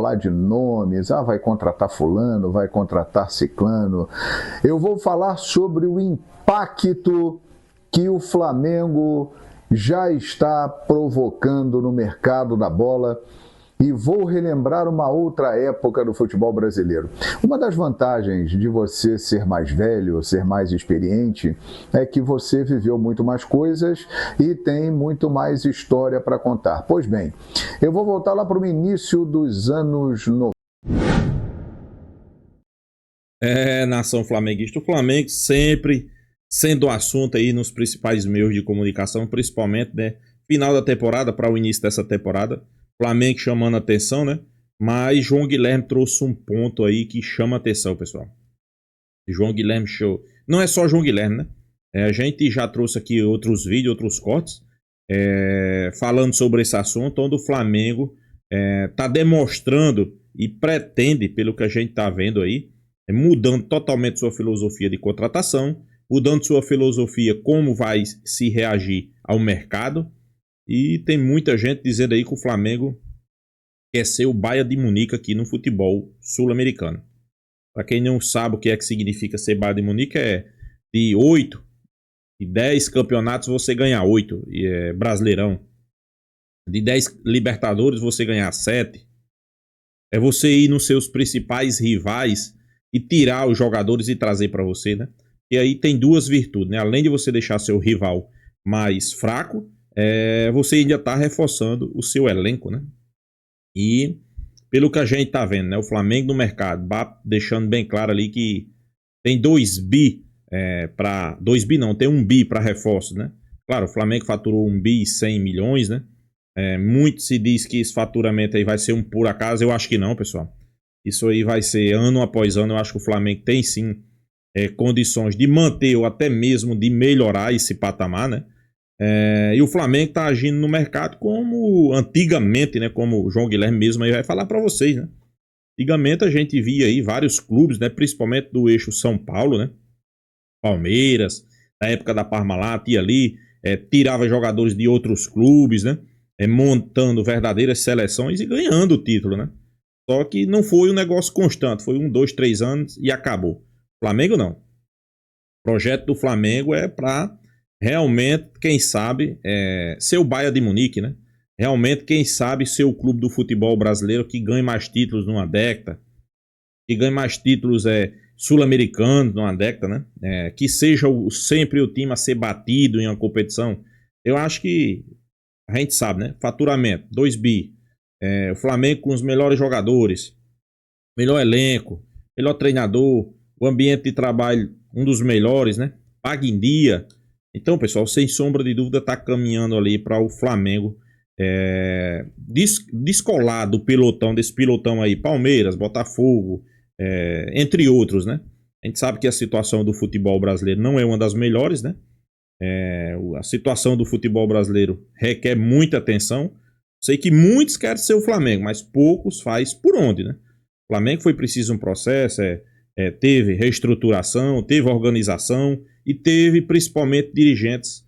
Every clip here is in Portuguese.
Falar de nomes, vai contratar fulano, vai contratar ciclano. Eu vou falar sobre o impacto que o Flamengo já está provocando no mercado da bola e vou relembrar uma outra época do futebol brasileiro. Uma das vantagens de você ser mais velho, ser mais experiente, é que você viveu muito mais coisas e tem muito mais história para contar. Pois bem, eu vou voltar lá para o início dos anos 90. Nação flamenguista, o Flamengo sempre sendo assunto aí nos principais meios de comunicação, principalmente, né, final da temporada para o início dessa temporada, Flamengo chamando atenção, né, mas João Guilherme trouxe um ponto aí que chama atenção, pessoal. João Guilherme show. Não é só João Guilherme, né, a gente já trouxe aqui outros vídeos, outros cortes, falando sobre esse assunto, onde o Flamengo tá demonstrando e pretende, pelo que a gente tá vendo aí, mudando totalmente sua filosofia de contratação, mudando sua filosofia como vai se reagir ao mercado. E tem muita gente dizendo aí que o Flamengo quer ser o Bayern de Munique aqui no futebol sul-americano. Para quem não sabe o que é que significa ser Bayern de Munique, de 8 e 10 campeonatos você ganhar 8, e é Brasileirão. De 10 Libertadores você ganhar 7. É você ir nos seus principais rivais e tirar os jogadores e trazer para você, né? E aí tem duas virtudes, né? Além de você deixar seu rival mais fraco, você ainda está reforçando o seu elenco, né? E pelo que a gente tá vendo, né? O Flamengo no mercado, deixando bem claro ali que tem 2 bi para 2 bi não, tem 1 bi para reforços, né? Claro, o Flamengo faturou 1 bi e 100 milhões, né? Muito se diz que esse faturamento aí vai ser um por acaso. Eu acho que não, pessoal. Isso aí vai ser ano após ano. Eu acho que o Flamengo tem sim condições de manter ou até mesmo de melhorar esse patamar, né? E o Flamengo está agindo no mercado como antigamente, né? Como o João Guilherme mesmo aí vai falar para vocês, né? Antigamente a gente via aí vários clubes, né? Principalmente do eixo São Paulo, né? Palmeiras, na época da Parmalat, ia ali, tirava jogadores de outros clubes, né? Montando verdadeiras seleções e ganhando o título, né? Só que não foi um negócio constante, foi 1, 2, 3 anos e acabou. Flamengo não. O projeto do Flamengo é para realmente, quem sabe, ser o Bayern de Munique, né? Realmente, quem sabe, ser o clube do futebol brasileiro que ganhe mais títulos numa década, que ganhe mais títulos sul-americanos numa década, né? Que seja sempre o time a ser batido em uma competição. Eu acho que a gente sabe, né? Faturamento, 2 bi. O Flamengo com os melhores jogadores, melhor elenco, melhor treinador, o ambiente de trabalho, um dos melhores, né? Paga em dia. Então, pessoal, sem sombra de dúvida, está caminhando ali para o Flamengo descolar do pelotão, desse pelotão aí, Palmeiras, Botafogo, entre outros, né? A gente sabe que a situação do futebol brasileiro não é uma das melhores, né? A situação do futebol brasileiro requer muita atenção. Sei que muitos querem ser o Flamengo, mas poucos faz por onde, né? O Flamengo foi preciso um processo, teve reestruturação, teve organização e teve principalmente dirigentes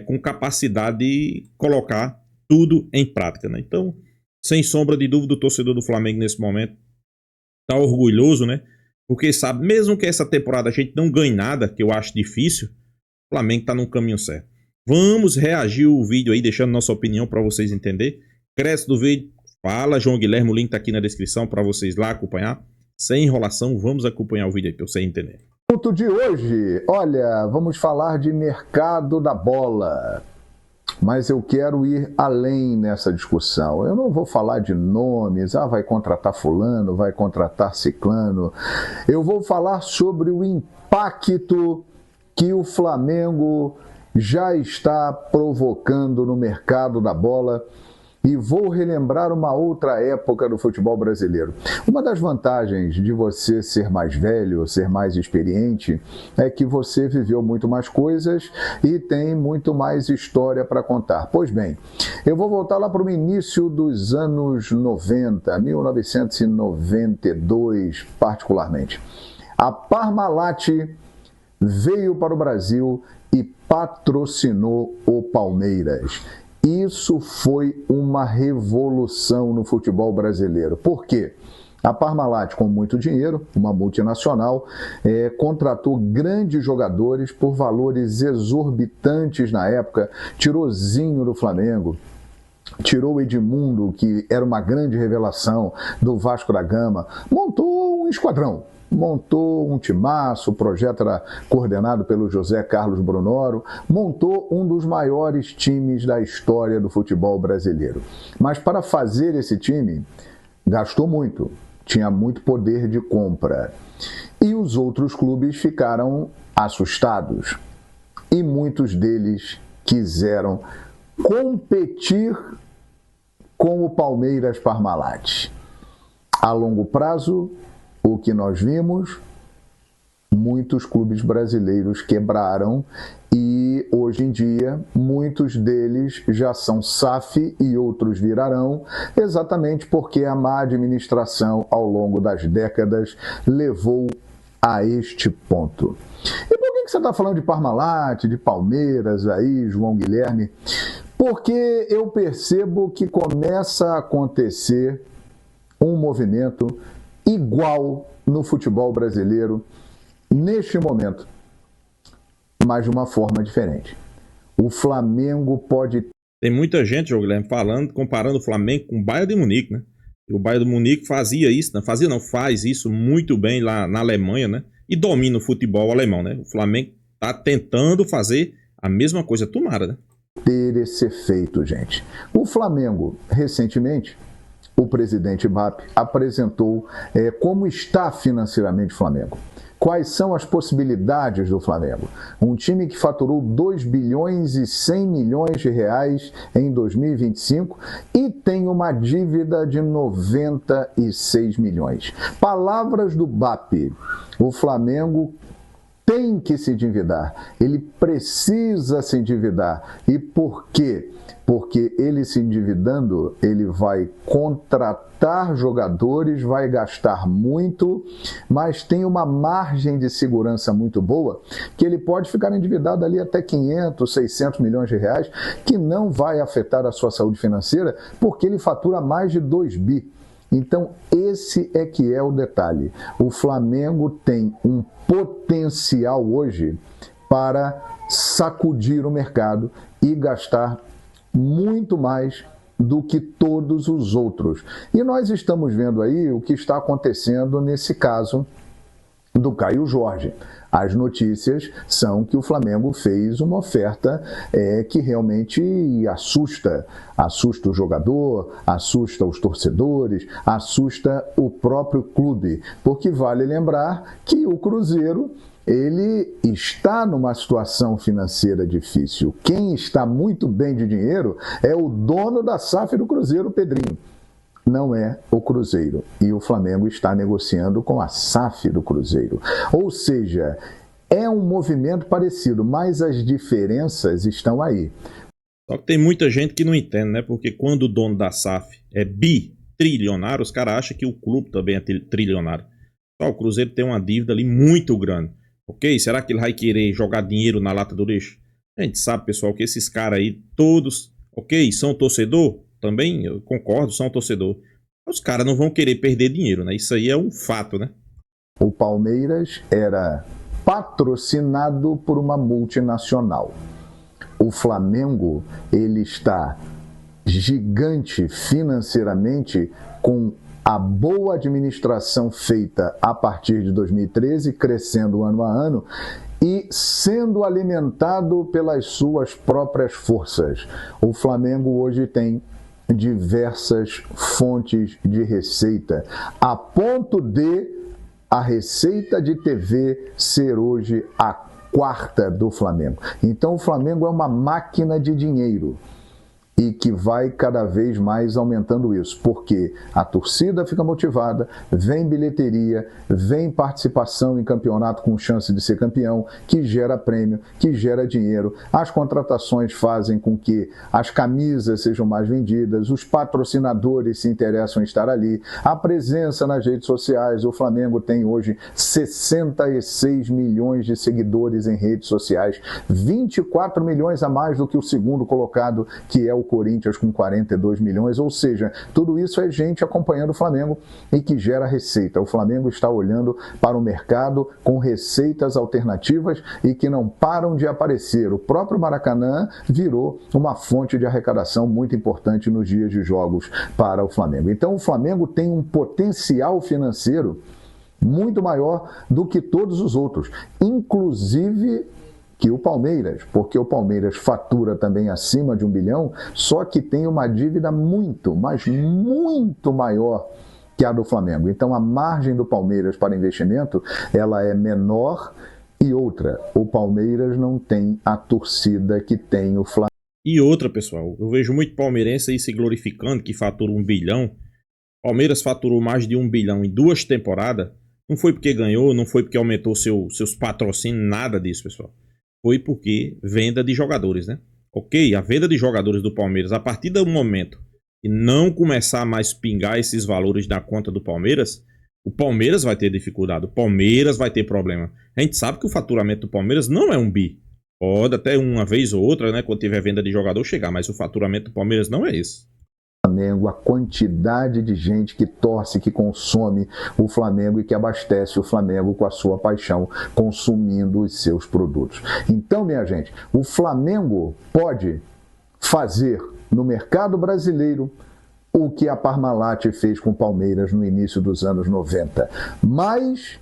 com capacidade de colocar tudo em prática, né? Então, sem sombra de dúvida, o torcedor do Flamengo nesse momento está orgulhoso, né? Porque sabe, mesmo que essa temporada a gente não ganhe nada, que eu acho difícil, o Flamengo está no caminho certo. Vamos reagir o vídeo aí, deixando nossa opinião para vocês entenderem. Cresce do vídeo, fala João Guilherme, o link tá aqui na descrição para vocês lá acompanhar. Sem enrolação, vamos acompanhar o vídeo aí para você entender. Ponto de hoje, olha, vamos falar de mercado da bola. Mas eu quero ir além nessa discussão. Eu não vou falar de nomes, vai contratar fulano, vai contratar ciclano. Eu vou falar sobre o impacto que o Flamengo já está provocando no mercado da bola e vou relembrar uma outra época do futebol brasileiro. Uma das vantagens de você ser mais velho, ser mais experiente, é que você viveu muito mais coisas e tem muito mais história para contar. Pois bem, eu vou voltar lá para o início dos anos 90, 1992 particularmente. A Parmalat veio para o Brasil e patrocinou o Palmeiras. Isso foi uma revolução no futebol brasileiro. Por quê? A Parmalat, com muito dinheiro, uma multinacional, contratou grandes jogadores por valores exorbitantes na época. Tirou Zinho do Flamengo, tirou o Edmundo, que era uma grande revelação do Vasco da Gama, montou um esquadrão, montou um timaço, o projeto era coordenado pelo José Carlos Brunoro, montou um dos maiores times da história do futebol brasileiro. Mas para fazer esse time, gastou muito, tinha muito poder de compra. E os outros clubes ficaram assustados. E muitos deles quiseram competir com o Palmeiras Parmalat. A longo prazo, o que nós vimos, muitos clubes brasileiros quebraram e hoje em dia muitos deles já são SAF e outros virarão, exatamente porque a má administração ao longo das décadas levou a este ponto. E por que você está falando de Parmalat, de Palmeiras aí, João Guilherme? Porque eu percebo que começa a acontecer um movimento igual no futebol brasileiro neste momento, mas de uma forma diferente. O Flamengo pode... Tem muita gente, João Guilherme, comparando o Flamengo com o Bayern de Munique, né? E o Bayern de Munique fazia isso, faz isso muito bem lá na Alemanha, né? E domina o futebol alemão, né? O Flamengo tá tentando fazer a mesma coisa, tomara, né? Ter esse efeito, gente. O Flamengo, recentemente, o presidente BAP apresentou como está financeiramente o Flamengo. Quais são as possibilidades do Flamengo? Um time que faturou 2 bilhões e 100 milhões de reais em 2025 e tem uma dívida de 96 milhões. Palavras do BAP. O Flamengo tem que se endividar, ele precisa se endividar. E por quê? Porque ele se endividando, ele vai contratar jogadores, vai gastar muito, mas tem uma margem de segurança muito boa, que ele pode ficar endividado ali até 500, 600 milhões de reais, que não vai afetar a sua saúde financeira, porque ele fatura mais de 2 bi. Então, esse é que é o detalhe. O Flamengo tem um potencial hoje para sacudir o mercado e gastar muito mais do que todos os outros. E nós estamos vendo aí o que está acontecendo nesse caso do Caio Jorge. As notícias são que o Flamengo fez uma oferta que realmente assusta o jogador, assusta os torcedores, assusta o próprio clube, porque vale lembrar que o Cruzeiro ele está numa situação financeira difícil. Quem está muito bem de dinheiro é o dono da SAF do Cruzeiro, Pedrinho. Não é o Cruzeiro. E o Flamengo está negociando com a SAF do Cruzeiro. Ou seja, é um movimento parecido, mas as diferenças estão aí. Só que tem muita gente que não entende, né? Porque quando o dono da SAF é bitrilionário, os caras acham que o clube também é trilionário. Só o Cruzeiro tem uma dívida ali muito grande. Ok? Será que ele vai querer jogar dinheiro na lata do lixo? A gente sabe, pessoal, que esses caras aí, todos, ok, são torcedor? Também, eu concordo, são torcedor. Os caras não vão querer perder dinheiro, né? Isso aí é um fato, né? O Palmeiras era patrocinado por uma multinacional. O Flamengo, ele está gigante financeiramente com a boa administração feita a partir de 2013, crescendo ano a ano, e sendo alimentado pelas suas próprias forças. O Flamengo hoje tem diversas fontes de receita, a ponto de a receita de TV ser hoje a quarta do Flamengo. Então o Flamengo é uma máquina de dinheiro e que vai cada vez mais aumentando isso, porque a torcida fica motivada, vem bilheteria, vem participação em campeonato com chance de ser campeão, que gera prêmio, que gera dinheiro, as contratações fazem com que as camisas sejam mais vendidas, os patrocinadores se interessam em estar ali, a presença nas redes sociais, o Flamengo tem hoje 66 milhões de seguidores em redes sociais, 24 milhões a mais do que o segundo colocado, que é o Corinthians com 42 milhões, ou seja, tudo isso é gente acompanhando o Flamengo e que gera receita. O Flamengo está olhando para o mercado com receitas alternativas e que não param de aparecer. O próprio Maracanã virou uma fonte de arrecadação muito importante nos dias de jogos para o Flamengo. Então o Flamengo tem um potencial financeiro muito maior do que todos os outros, inclusive que o Palmeiras, porque o Palmeiras fatura também acima de 1 bilhão, só que tem uma dívida muito, mas muito maior que a do Flamengo. Então a margem do Palmeiras para investimento, ela é menor. E outra, o Palmeiras não tem a torcida que tem o Flamengo. E outra, pessoal, eu vejo muito palmeirense aí se glorificando que fatura 1 bilhão. Palmeiras faturou mais de 1 bilhão em 2 temporadas. Não foi porque ganhou, não foi porque aumentou seus patrocínios, nada disso, pessoal. Foi porque venda de jogadores, né? Ok, a venda de jogadores do Palmeiras, a partir do momento que não começar a mais pingar esses valores da conta do Palmeiras, o Palmeiras vai ter dificuldade, o Palmeiras vai ter problema. A gente sabe que o faturamento do Palmeiras não é 1 bi. Pode até uma vez ou outra, né, quando tiver venda de jogador, chegar, mas o faturamento do Palmeiras não é esse. Flamengo, a quantidade de gente que torce, que consome o Flamengo e que abastece o Flamengo com a sua paixão, consumindo os seus produtos. Então, minha gente, o Flamengo pode fazer no mercado brasileiro o que a Parmalat fez com o Palmeiras no início dos anos 90. Mas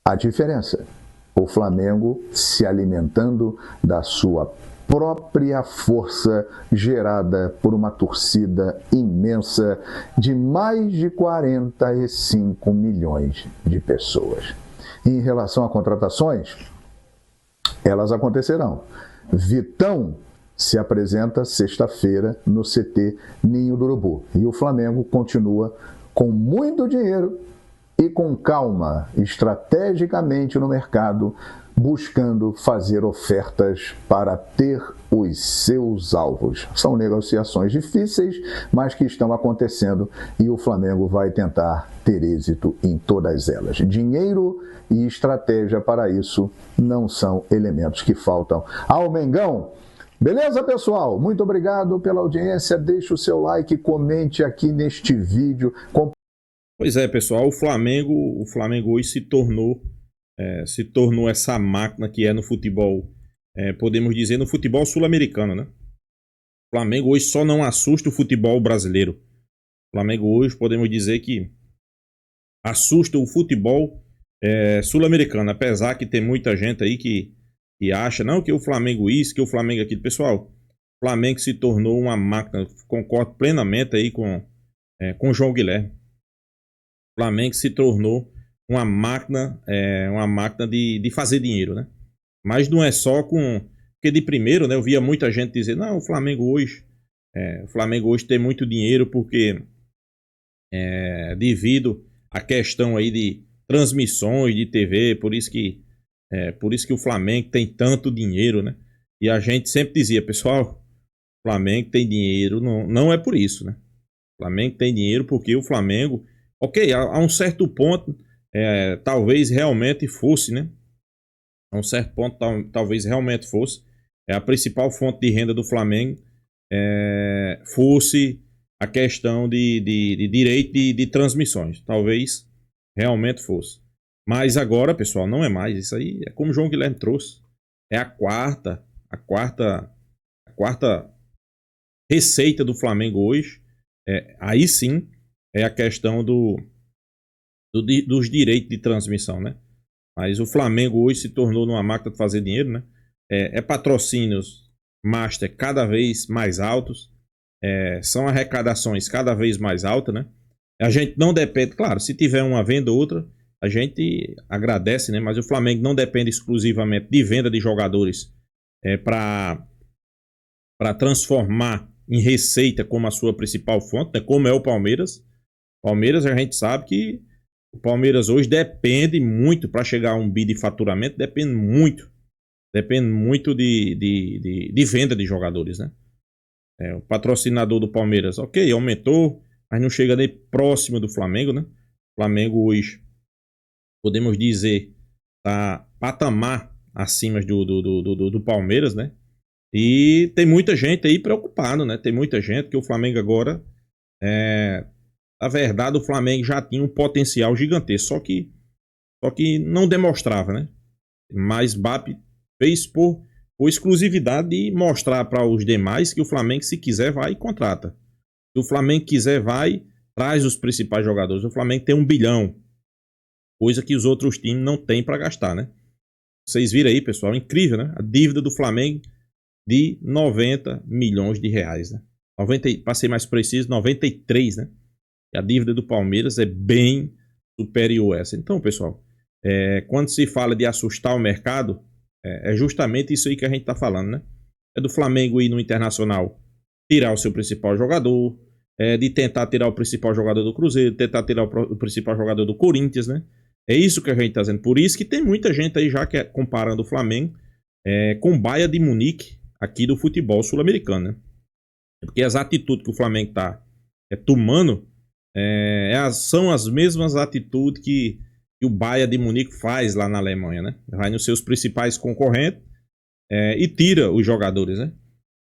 a diferença, o Flamengo se alimentando da sua própria força gerada por uma torcida imensa de mais de 45 milhões de pessoas. Em relação a contratações, elas acontecerão. Vitão se apresenta sexta-feira no CT Ninho do Urubu. E o Flamengo continua com muito dinheiro e com calma, estrategicamente no mercado, buscando fazer ofertas para ter os seus alvos. São negociações difíceis, mas que estão acontecendo e o Flamengo vai tentar ter êxito em todas elas. Dinheiro e estratégia para isso não são elementos que faltam ao Mengão. Beleza, pessoal? Muito obrigado pela audiência. Deixe o seu like, comente aqui neste vídeo. Pois é, pessoal, o Flamengo hoje se tornou essa máquina que é no futebol, podemos dizer, no futebol sul-americano, né? O Flamengo hoje só não assusta o futebol brasileiro. O Flamengo hoje, podemos dizer que assusta o futebol sul-americano, apesar que tem muita gente aí que acha, não, que o Flamengo isso, que o Flamengo aquilo. Pessoal, o Flamengo se tornou uma máquina, concordo plenamente aí com o João Guilherme. O Flamengo se tornou uma máquina de fazer dinheiro, né? Mas não é só com... Porque de primeiro, né, eu via muita gente dizer, não, o Flamengo hoje tem muito dinheiro porque devido à questão aí de transmissões de TV, por isso que o Flamengo tem tanto dinheiro, né? E a gente sempre dizia, pessoal, o Flamengo tem dinheiro, não é por isso, né? O Flamengo tem dinheiro porque o Flamengo, ok, a um certo ponto, talvez realmente fosse, né? A um certo ponto, talvez realmente fosse. A principal fonte de renda do Flamengo fosse a questão de direito de transmissões. Talvez realmente fosse. Mas agora, pessoal, não é mais. Isso aí é como o João Guilherme trouxe. É a quarta receita do Flamengo hoje. Aí sim é a questão dos direitos de transmissão, né? Mas o Flamengo hoje se tornou numa máquina de fazer dinheiro, né? Patrocínios master cada vez mais altos. São arrecadações cada vez mais altas, né? A gente não depende, claro, se tiver uma venda ou outra, a gente agradece, né? Mas o Flamengo não depende exclusivamente de venda de jogadores para transformar em receita como a sua principal fonte, né? Como é o Palmeiras. Palmeiras, a gente sabe que o Palmeiras hoje depende muito, para chegar a 1 bi de faturamento, depende muito de venda de jogadores, né? O patrocinador do Palmeiras, ok, aumentou, mas não chega nem próximo do Flamengo, né? O Flamengo hoje, podemos dizer, tá patamar acima do Palmeiras, né? E tem muita gente aí preocupada, né? Tem muita gente que o Flamengo agora, na verdade, o Flamengo já tinha um potencial gigantesco, só que não demonstrava, né? Mas BAP fez por exclusividade de mostrar para os demais que o Flamengo, se quiser, vai e contrata. Se o Flamengo quiser, vai, traz os principais jogadores. O Flamengo tem 1 bilhão, coisa que os outros times não têm para gastar, né? Vocês viram aí, pessoal, incrível, né? A dívida do Flamengo de 90 milhões de reais, né? 90, para ser mais preciso, 93, né? E a dívida do Palmeiras é bem superior a essa. Então, pessoal, quando se fala de assustar o mercado, é justamente isso aí que a gente está falando, né? É do Flamengo ir no Internacional tirar o seu principal jogador, de tentar tirar o principal jogador do Cruzeiro, tentar tirar o principal jogador do Corinthians, né? É isso que a gente está dizendo. Por isso que tem muita gente aí já comparando o Flamengo com o Bayern de Munique aqui do futebol sul-americano, né? Porque as atitudes que o Flamengo está tomando são as mesmas atitudes que o Bayern de Munique faz lá na Alemanha, né? Vai nos seus principais concorrentes e tira os jogadores, né?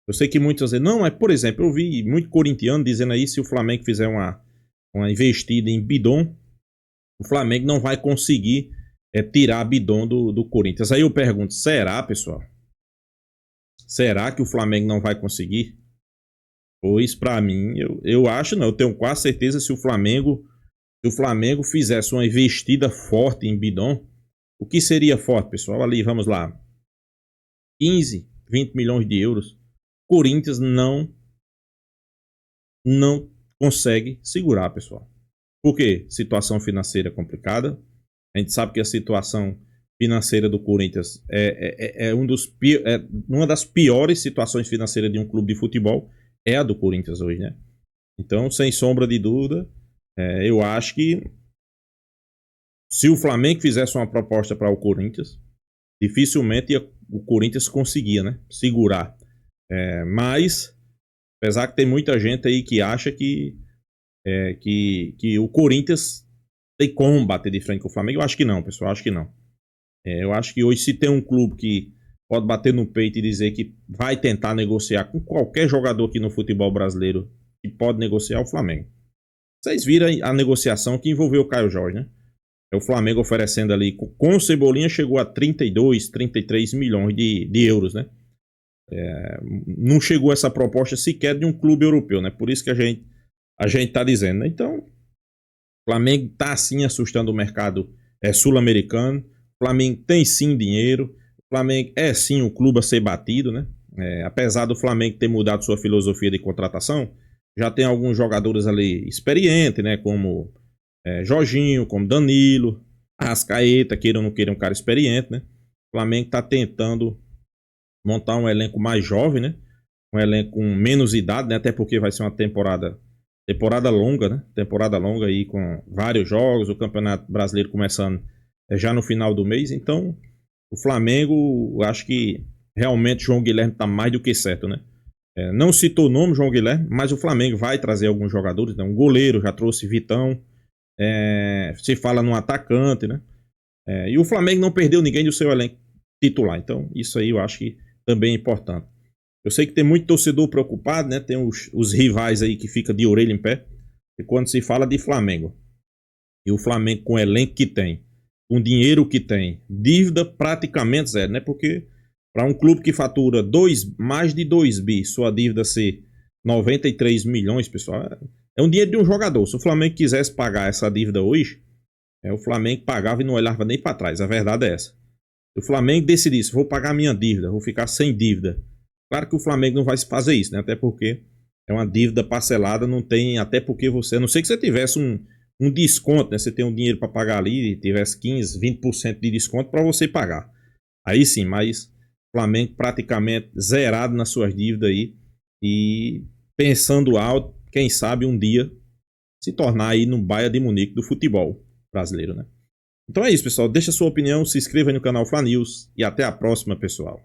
Eu sei que muitos dizem, não, mas por exemplo, eu vi muito corintiano dizendo aí, se o Flamengo fizer uma investida em Bidon, o Flamengo não vai conseguir tirar Bidon do Corinthians. Aí eu pergunto, será, pessoal? Será que o Flamengo não vai conseguir? Pois para mim, eu acho não, eu tenho quase certeza se o Flamengo fizesse uma investida forte em Bidon, o que seria forte, pessoal? Ali, vamos lá, 15, 20 milhões de euros. Corinthians não consegue segurar, pessoal. Por quê? Situação financeira complicada. A gente sabe que a situação financeira do Corinthians é uma das piores situações financeiras de um clube de futebol, é a do Corinthians hoje, né? Então, sem sombra de dúvida, eu acho que se o Flamengo fizesse uma proposta para o Corinthians, dificilmente o Corinthians conseguia, né, segurar. Mas, apesar que tem muita gente aí que acha que o Corinthians tem como bater de frente com o Flamengo, eu acho que não, pessoal, eu acho que não. Eu acho que hoje, se tem um clube que pode bater no peito e dizer que vai tentar negociar com qualquer jogador aqui no futebol brasileiro que pode negociar, é o Flamengo. Vocês viram a negociação que envolveu o Caio Jorge, né? O Flamengo oferecendo ali, com o Cebolinha, chegou a 32, 33 milhões de euros, né? Não chegou essa proposta sequer de um clube europeu, né? Por isso que a gente tá dizendo, né? Então, o Flamengo tá sim assustando o mercado sul-americano. O Flamengo tem sim dinheiro. O Flamengo é sim o clube a ser batido, né? Apesar do Flamengo ter mudado sua filosofia de contratação, já tem alguns jogadores ali experientes, né? Como Jorginho, como Danilo, Arrascaeta, queira ou não queira, um cara experiente, né? O Flamengo tá tentando montar um elenco mais jovem, né? Um elenco com menos idade, né? Até porque vai ser uma temporada longa, né? Temporada longa aí com vários jogos, o Campeonato Brasileiro começando já no final do mês. Então, o Flamengo, acho que realmente João Guilherme tá mais do que certo, né? Não citou o nome João Guilherme, mas o Flamengo vai trazer alguns jogadores, né? Um goleiro, já trouxe Vitão, se fala num atacante, né? E o Flamengo não perdeu ninguém do seu elenco titular. Então, isso aí eu acho que também é importante. Eu sei que tem muito torcedor preocupado, né? Tem os rivais aí que ficam de orelha em pé. E quando se fala de Flamengo, e o Flamengo com o elenco que tem, com o dinheiro que tem, dívida praticamente zero, né? Porque para um clube que fatura mais de 2 bi, sua dívida ser 93 milhões, pessoal, é um dinheiro de um jogador. Se o Flamengo quisesse pagar essa dívida hoje, o Flamengo pagava e não olhava nem para trás. A verdade é essa. Se o Flamengo decidisse, vou pagar minha dívida, vou ficar sem dívida. Claro que o Flamengo não vai fazer isso, né? Até porque é uma dívida parcelada, não tem, até porque você, a não sei que você tivesse um desconto, né? Você tem um dinheiro para pagar ali, tivesse 15, 20% de desconto para você pagar. Aí sim, mas o Flamengo praticamente zerado nas suas dívidas aí e pensando alto, quem sabe um dia se tornar aí no Bayern de Munique do futebol brasileiro, né? Então é isso, pessoal. Deixa a sua opinião, se inscreva aí no canal Fla News e até a próxima, pessoal.